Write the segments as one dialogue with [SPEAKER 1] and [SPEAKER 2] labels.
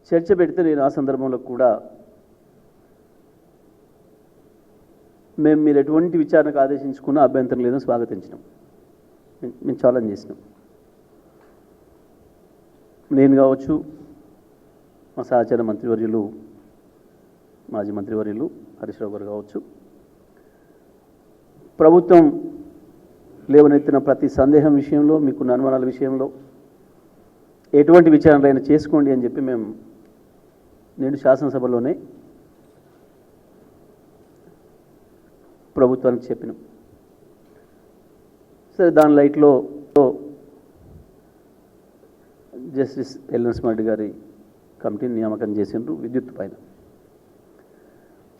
[SPEAKER 1] చర్చ పెడితే నేను ఆ సందర్భంలో కూడా మీరు ఎటువంటి విచారణకు ఆదేశించుకున్నా అభ్యంతరం లేదని స్వాగతించినాం. మేము ఛాలెంజ్ చేసినాం. నేను కావచ్చు, మా సహచర మంత్రివర్యులు మాజీ మంత్రివర్యులు హరీష్ రావు గారు కావచ్చు, ప్రభుత్వం లేవనెత్తిన ప్రతి సందేహం విషయంలో, మీకున్న అనుమానాల విషయంలో ఎటువంటి విచారణలైనా చేసుకోండి అని చెప్పి మేము నేడు శాసనసభలోనే ప్రభుత్వానికి చెప్పినాం. సరే, దాని లైట్లో జస్టిస్ ఎల్ నరసింహారెడ్డి గారి కమిటీని నియామకం చేసిండ్రు విద్యుత్ పైన.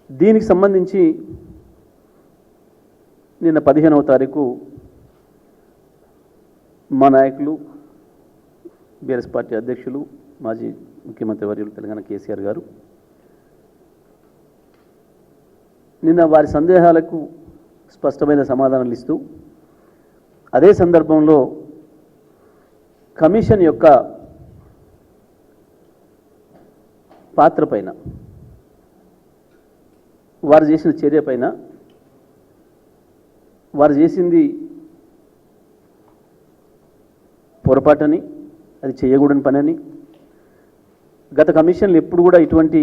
[SPEAKER 1] దీనికి సంబంధించి నిన్న 15వ తారీఖు మా నాయకులు, బీఆర్ఎస్ పార్టీ అధ్యక్షులు, మాజీ ముఖ్యమంత్రి వర్యులు తెలంగాణ కేసీఆర్ గారు నిన్న వారి సందేహాలకు స్పష్టమైన సమాధానాలు ఇస్తూ, అదే సందర్భంలో కమిషన్ యొక్క పాత్ర పైన, వారు చేసిన చర్య పైన, వారు చేసింది పొరపాటని, అది చేయకూడని పని అని, గత కమిషన్లు ఎప్పుడు కూడా ఇటువంటి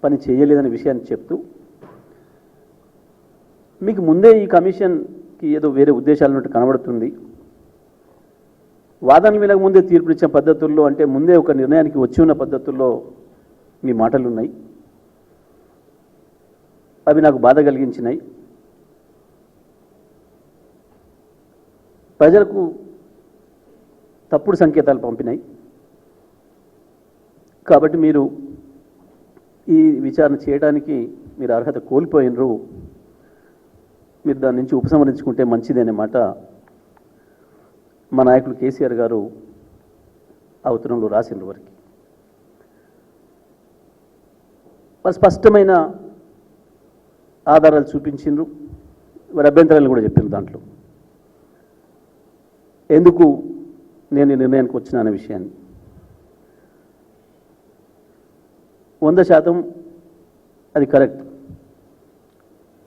[SPEAKER 1] పని చేయలేదనే విషయాన్ని చెప్తూ, మీకు ముందే ఈ కమిషన్కి ఏదో వేరే ఉద్దేశాలు ఉన్నట్టు కనబడుతుంది, వాదనలు వినక ముందే తీర్పునిచ్చే పద్ధతుల్లో, అంటే ముందే ఒక నిర్ణయానికి వచ్చి ఉన్న పద్ధతుల్లో మీ మాటలు ఉన్నాయి. అవి నాకు బాధ కలిగించినాయి. ప్రజలకు తప్పుడు సంకేతాలు పంపినాయి. కాబట్టి మీరు ఈ విచారణ చేయడానికి మీరు అర్హత కోల్పోయినరు, మీరు దాని నుంచి ఉపసంహరించుకుంటే మంచిదనే మాట మా నాయకులు కేసీఆర్ గారు ఆ ఉత్తరంలో రాసిన వారికి వారు స్పష్టమైన ఆధారాలు చూపించిండ్రు. వారి అభ్యంతరాలు కూడా చెప్పిండ్రు. దాంట్లో ఎందుకు నేను ఈ నిర్ణయానికి వచ్చిన అనే విషయాన్ని 100% అది కరెక్ట్.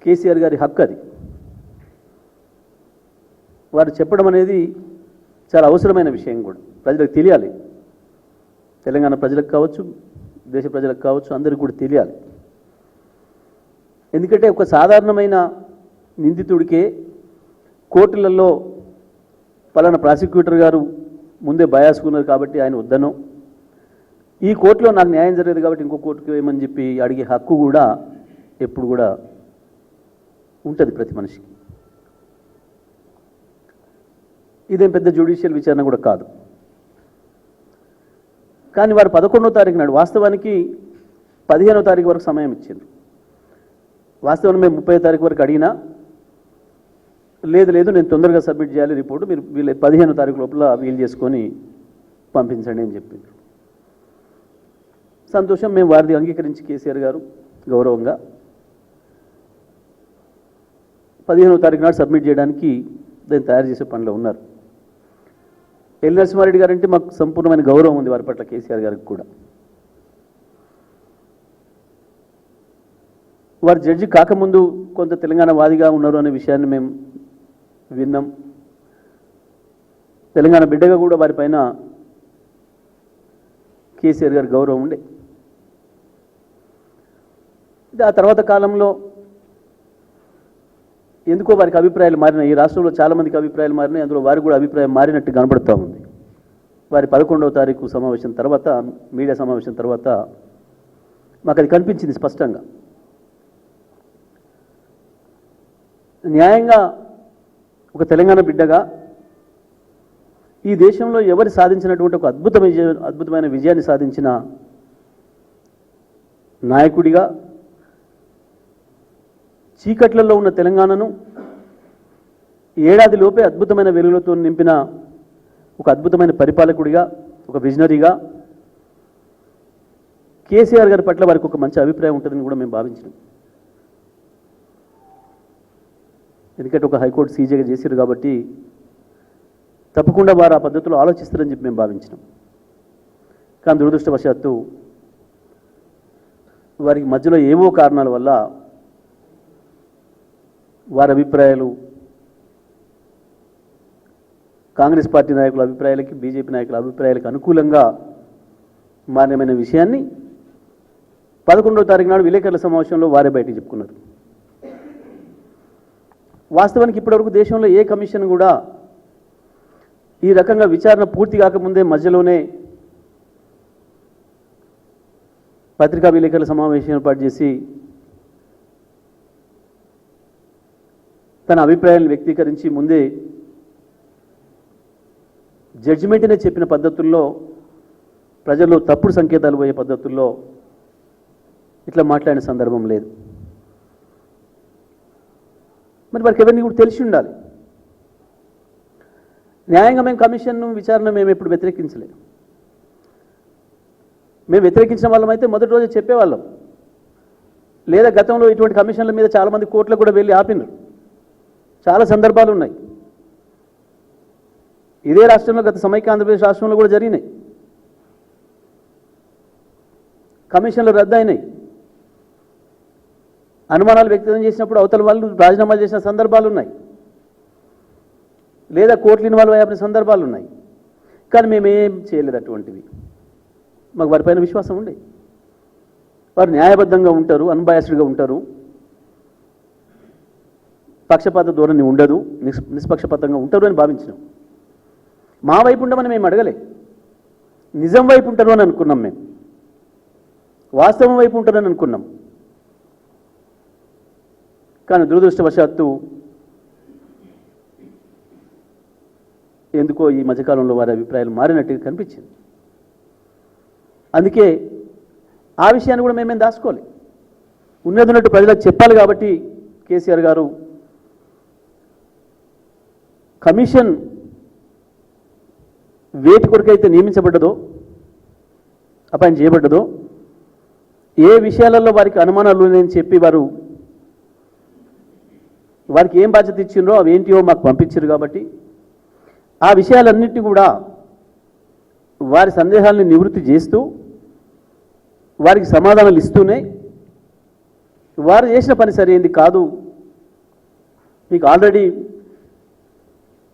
[SPEAKER 1] కేసీఆర్ గారి హక్కు అది. వారు చెప్పడం అనేది చాలా అవసరమైన విషయం కూడా, ప్రజలకు తెలియాలి. తెలంగాణ ప్రజలకు కావచ్చు, దేశ ప్రజలకు కావచ్చు, అందరికీ కూడా తెలియాలి. ఎందుకంటే ఒక సాధారణమైన నిందితుడికే కోర్టులలో పలానా ప్రాసిక్యూటర్ గారు ముందే బయాసుకున్నారు కాబట్టి ఆయన వద్దనో, ఈ కోర్టులో నాకు న్యాయం జరగదు కాబట్టి ఇంకో కోర్టుకు వేయమని చెప్పి అడిగే హక్కు కూడా ఎప్పుడు కూడా ఉంటుంది ప్రతి మనిషికి. ఇదేం పెద్ద జ్యుడిషియల్ విచారణ కూడా కాదు. కానీ వారు 11వ తారీఖు నాడు, వాస్తవానికి 15వ తారీఖు వరకు సమయం ఇచ్చింది. వాస్తవానికి మేము 30వ తారీఖు వరకు అడిగినా, లేదు నేను తొందరగా సబ్మిట్ చేయాలి రిపోర్టు, మీరు వీళ్ళు 15వ తారీఖు లోపల వీలు చేసుకొని పంపించండి అని చెప్పింది. సంతోషం, మేము వారిది అంగీకరించి కేసీఆర్ గారు గౌరవంగా 15వ తారీఖు నాడు సబ్మిట్ చేయడానికి దాన్ని తయారు చేసే పనిలో ఉన్నారు. ఎల్ నరసింహారెడ్డి గారు అంటే మాకు సంపూర్ణమైన గౌరవం ఉంది వారి పట్ల, కేసీఆర్ గారికి కూడా. వారు జడ్జి కాకముందు కొంత తెలంగాణ వాదిగా ఉన్నారు అనే విషయాన్ని మేము విన్నాం. తెలంగాణ బిడ్డగా కూడా వారిపైన కేసీఆర్ గారి గౌరవం ఉండే. ఆ తర్వాత కాలంలో ఎందుకో వారికి అభిప్రాయాలు మారినాయి. ఈ రాష్ట్రంలో చాలామందికి అభిప్రాయాలు మారినాయి, అందులో వారికి కూడా అభిప్రాయం మారినట్టు కనబడుతూ ఉంది. వారి 11వ తారీఖు సమావేశం తర్వాత, మీడియా సమావేశం తర్వాత మాకు అది కనిపించింది స్పష్టంగా. న్యాయంగా ఒక తెలంగాణ బిడ్డగా ఈ దేశంలో ఎవరు సాధించినటువంటి ఒక అద్భుతమైన విజయాన్ని సాధించిన నాయకుడిగా, చీకట్లలో ఉన్న తెలంగాణను ఏడాదిలోపే అద్భుతమైన వెలుగులతో నింపిన ఒక అద్భుతమైన పరిపాలకుడిగా, ఒక విజనరీగా కేసీఆర్ గారి పట్ల వారికి ఒక మంచి అభిప్రాయం ఉంటుందని కూడా మేము భావించినాం. ఎందుకంటే ఒక హైకోర్టు సీజేగా చేశారు కాబట్టి తప్పకుండా వారు ఆ పద్ధతిలో ఆలోచిస్తారని చెప్పి మేము భావించినాం. కానీ దురదృష్టవశాత్తు వారికి మధ్యలో ఏవో కారణాల వల్ల వారి అభిప్రాయాలు కాంగ్రెస్ పార్టీ నాయకుల అభిప్రాయాలకి బీజేపీ నాయకుల అభిప్రాయాలకు అనుకూలంగా మాన్యమైన విషయాన్ని 11వ తారీఖు నాడు విలేకరుల సమావేశంలో వారే బయటికి చెప్పుకున్నారు. వాస్తవానికి ఇప్పటివరకు దేశంలో ఏ కమిషన్ కూడా ఈ రకంగా విచారణ పూర్తి కాకముందే మధ్యలోనే పత్రికా విలేకరుల సమావేశం ఏర్పాటు చేసి తన అభిప్రాయాలను వ్యక్తీకరించి ముందే జడ్జిమెంట్నే చెప్పిన పద్ధతుల్లో ప్రజల్లో తప్పుడు సంకేతాలు పోయే పద్ధతుల్లో ఇట్లా మాట్లాడిన సందర్భం లేదు. మరి వారికి ఎవరిని కూడా తెలిసి ఉండాలి. న్యాయంగా మేము కమిషన్ను విచారణ మేము ఎప్పుడు వ్యతిరేకించలేదు. మేము వ్యతిరేకించిన వాళ్ళమైతే మొదటి రోజే చెప్పేవాళ్ళం. లేదా గతంలో ఇటువంటి కమిషన్ల మీద చాలామంది కోర్టులకు కూడా వెళ్ళి ఆపినారు. చాలా సందర్భాలు ఉన్నాయి. ఇదే రాష్ట్రంలో గత సమైక్య ఆంధ్రప్రదేశ్ రాష్ట్రంలో కూడా జరిగినాయి. కమిషన్లు రద్దయినాయి. అనుమానాలు వ్యక్తం చేసినప్పుడు అవతల వాళ్ళు రాజీనామా చేసిన సందర్భాలు ఉన్నాయి. లేదా కోర్టులు ఇన్వాల్వ్ అయ్యే సందర్భాలు ఉన్నాయి. కానీ మేమేం చేయలేదు అటువంటివి. మాకు వారిపైన విశ్వాసం ఉండే. వారు న్యాయబద్ధంగా ఉంటారు, అన్బయాస్డ్గా ఉంటారు, పక్షపాత ధోరణి ఉండదు, నిష్పక్షపాతంగా ఉంటారు అని భావించినాం. మా వైపు ఉండమని మేము అడగలే. నిజం వైపు ఉంటారు అని అనుకున్నాం. మేము వాస్తవం వైపు ఉంటారని అనుకున్నాం. కానీ దురదృష్టవశాత్తు ఎందుకో ఈ మధ్యకాలంలో వారి అభిప్రాయాలు మారినట్టుగా కనిపించింది. అందుకే ఆ విషయాన్ని కూడా మేమేం దాచుకోవాలి. ఉన్నట్టు ప్రజలకు చెప్పాలి. కాబట్టి కేసీఆర్ గారు కమిషన్ వేటి కొరకైతే నియమించబడ్డదో, అపాయింట్ చేయబడ్డదో, ఏ విషయాలలో వారికి అనుమానాలు ఉన్నాయని చెప్పి వారికి ఏం బాధ్యత ఇచ్చిండ్రో అవి ఏంటివో మాకు పంపించారు. కాబట్టి ఆ విషయాలన్నింటినీ కూడా వారి సందేహాలను నివృత్తి చేస్తూ వారికి సమాధానాలు ఇస్తూనే వారు చేసిన పని సరైంది కాదు, మీకు ఆల్రెడీ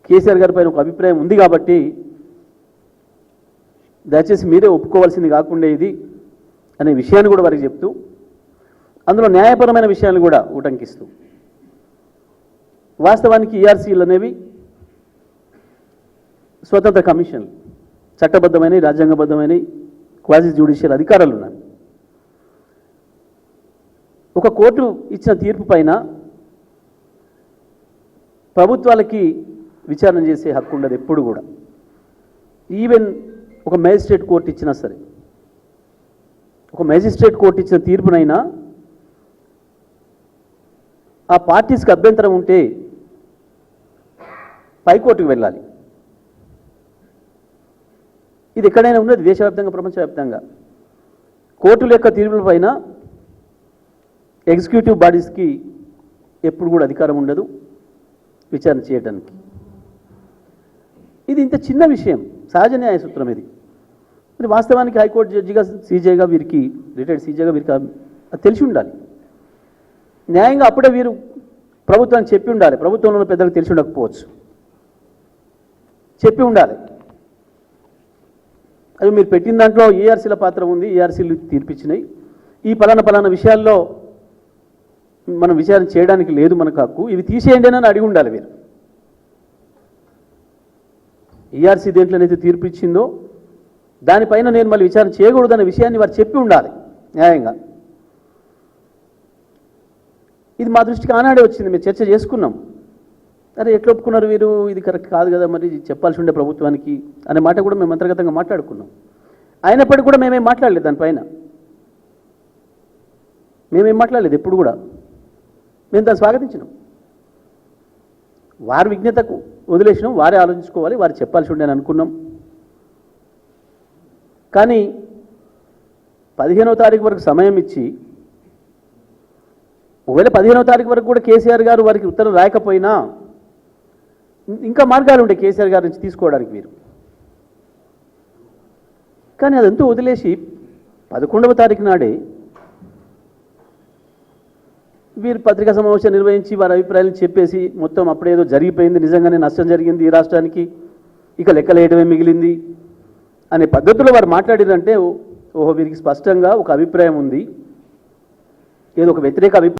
[SPEAKER 1] కేసీఆర్ గారి పైన ఒక అభిప్రాయం ఉంది కాబట్టి దయచేసి మీరే ఒప్పుకోవాల్సింది కాకుండా ఇది అనే విషయాన్ని కూడా వారికి చెప్తూ అందులో న్యాయపరమైన విషయాన్ని కూడా ఉటంకిస్తూ వాస్తవానికి ఈఆర్సీలు అనేవి స్వతంత్ర కమిషన్లు, చట్టబద్ధమైన రాజ్యాంగబద్ధమైన క్వాజీ జ్యుడిషియల్ అధికారాలు ఉన్నాయి. ఒక కోర్టు ఇచ్చిన తీర్పు పైన ప్రభుత్వాలకి విచారణ చేసే హక్కు ఉండదు ఎప్పుడు కూడా. ఈవెన్ ఒక మేజిస్ట్రేట్ కోర్టు ఇచ్చినా సరే, ఒక మేజిస్ట్రేట్ కోర్టు ఇచ్చిన తీర్పునైనా ఆ పార్టీస్కి అభ్యంతరం ఉంటే పైకోర్టుకు వెళ్ళాలి. ఇది ఎక్కడైనా ఉన్నది, దేశవ్యాప్తంగా ప్రపంచవ్యాప్తంగా. కోర్టుల యొక్క తీర్పుల పైన ఎగ్జిక్యూటివ్ బాడీస్కి ఎప్పుడు కూడా అధికారం ఉండదు విచారణ చేయడానికి. ఇది ఇంత చిన్న విషయం, సహజ న్యాయ సూత్రం ఇది. మరి వాస్తవానికి హైకోర్టు జడ్జిగా, సీజేగా, వీరికి రిటైర్డ్ సీజేగా వీరికి అది తెలిసి ఉండాలి. న్యాయంగా అప్పుడే వీరు ప్రభుత్వానికి చెప్పి ఉండాలి. ప్రభుత్వంలో ఉన్న పెద్దలకు తెలిసి ఉండకపోవచ్చు, చెప్పి ఉండాలి. అది మీరు పెట్టిన దాంట్లో ఈఆర్సీల పాత్ర ఉంది, ఈఆర్సీలు తీర్పిచ్చినాయి, ఈ పలానా విషయాల్లో మనం విచారణ చేయడానికి లేదు మనకు హక్కు, ఇవి తీసేయండి అని అడిగి ఉండాలి. మీరు ఈఆర్సీ దేంట్లోనైతే తీర్పు ఇచ్చిందో దానిపైన నేను మళ్ళీ విచారణ చేయకూడదనే విషయాన్ని వారు చెప్పి ఉండాలి న్యాయంగా. ఇది మా దృష్టికి ఆనాడే వచ్చింది, మేము చర్చ చేసుకున్నాం. అరే ఎట్లా ఒప్పుకున్నారు వీరు, ఇది కరెక్ట్ కాదు కదా, మరి చెప్పాల్సి ఉండే ప్రభుత్వానికి అనే మాట కూడా మేము అంతర్గతంగా మాట్లాడుకున్నాం. అయినప్పటికీ కూడా మేమేం మాట్లాడలేదు దానిపైన, మేమేం మాట్లాడలేదు ఎప్పుడు కూడా. మేము దాన్ని స్వాగతించినాం. వారి విజ్ఞతకు వదిలేసినాం, వారే ఆలోచించుకోవాలి, వారు చెప్పాల్సి ఉండే అని అనుకున్నాం. కానీ 15వ తారీఖు వరకు సమయం ఇచ్చి, ఒకవేళ 15వ తారీఖు వరకు కూడా కేసీఆర్ గారు వారికి ఉత్తరం రాయకపోయినా ఇంకా మార్గాలు ఉంటాయి కేసీఆర్ గారి నుంచి తీసుకోవడానికి మీరు. కానీ అదంతా వదిలేసి 11వ తారీఖు నాడే వీరు పత్రికా సమావేశం నిర్వహించి వారి అభిప్రాయాలను చెప్పేసి మొత్తం అప్పుడేదో జరిగిపోయింది, నిజంగానే నష్టం జరిగింది ఈ రాష్ట్రానికి, ఇక లెక్కలేయడమే మిగిలింది అనే పద్ధతిలో వారు మాట్లాడారంటే ఓహో వీరికి స్పష్టంగా ఒక అభిప్రాయం ఉంది, ఏదో ఒక వ్యతిరేక అభిప్రాయం